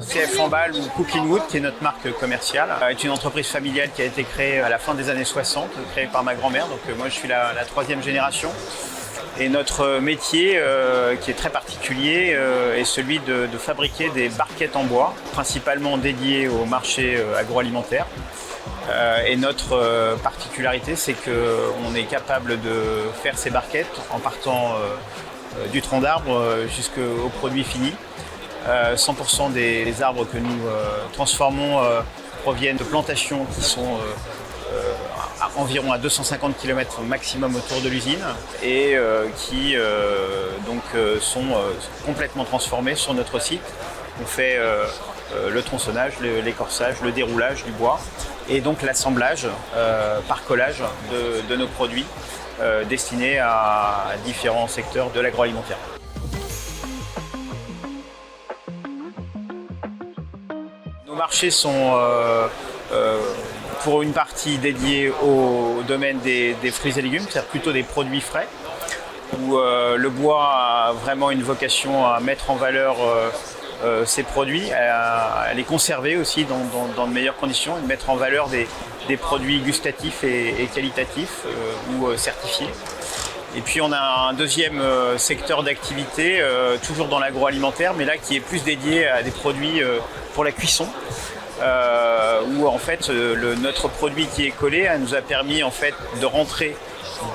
CF Emballe ou Cooking Wood, qui est notre marque commerciale, est une entreprise familiale qui a été créée à la fin des années 60, créée par ma grand-mère. Donc moi je suis la troisième génération. Et notre métier, qui est très particulier, est celui de fabriquer des barquettes en bois, principalement dédiées au marché agroalimentaire. Et notre particularité, c'est qu'on est capable de faire ces barquettes en partant du tronc d'arbre jusqu'au produit fini. 100% des arbres que nous transformons proviennent de plantations qui sont environ à 250 km maximum autour de l'usine et qui sont complètement transformées sur notre site. On fait le tronçonnage, l'écorçage, le déroulage du bois et donc l'assemblage par collage de nos produits destinés à différents secteurs de l'agroalimentaire. Nos marchés sont pour une partie dédiés au domaine des fruits et légumes, c'est-à-dire plutôt des produits frais, où le bois a vraiment une vocation à mettre en valeur ces produits, à les conserver aussi dans de meilleures conditions, et de mettre en valeur des produits gustatifs et qualitatifs ou certifiés. Et puis on a un deuxième secteur d'activité, toujours dans l'agroalimentaire, mais là qui est plus dédié à des produits pour la cuisson, où en fait notre produit qui est collé nous a permis en fait de rentrer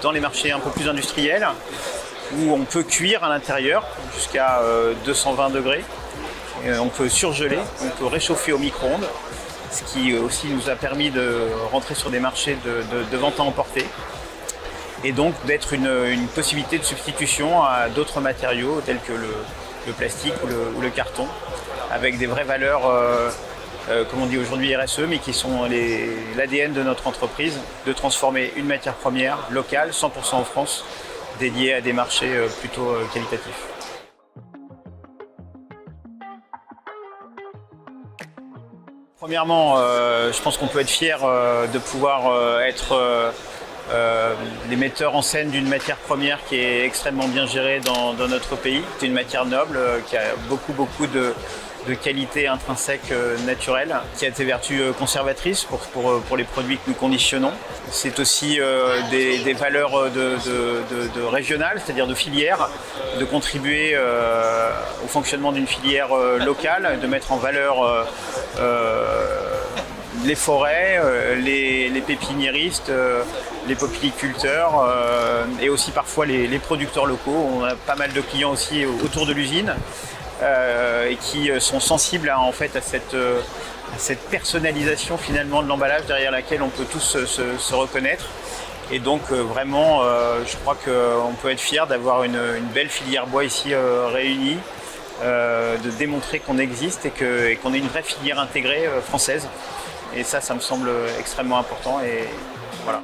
dans les marchés un peu plus industriels, où on peut cuire à l'intérieur jusqu'à 220 degrés, on peut surgeler, on peut réchauffer au micro-ondes, ce qui aussi nous a permis de rentrer sur des marchés de vente à emporter. Et donc d'être une possibilité de substitution à d'autres matériaux tels que le plastique ou le carton, avec des vraies valeurs, comme on dit aujourd'hui RSE, mais qui sont l'ADN de notre entreprise, de transformer une matière première locale, 100% en France, dédiée à des marchés plutôt qualitatifs. Premièrement, je pense qu'on peut être fier de pouvoir être les metteurs en scène d'une matière première qui est extrêmement bien gérée dans notre pays. C'est une matière noble qui a beaucoup de qualités intrinsèques naturelles, qui a des vertus conservatrices pour les produits que nous conditionnons. C'est aussi des valeurs de régionales, c'est-à-dire de filières, de contribuer au fonctionnement d'une filière locale, de mettre en valeur les forêts, les pépiniéristes, les popiliculteurs et aussi parfois les producteurs locaux. On a pas mal de clients aussi autour de l'usine et qui sont sensibles à cette personnalisation finalement de l'emballage derrière laquelle on peut tous se reconnaître. Et donc vraiment, je crois qu'on peut être fier d'avoir une belle filière bois ici réunie, de démontrer qu'on existe et qu'on est une vraie filière intégrée française. Et ça me semble extrêmement important et voilà.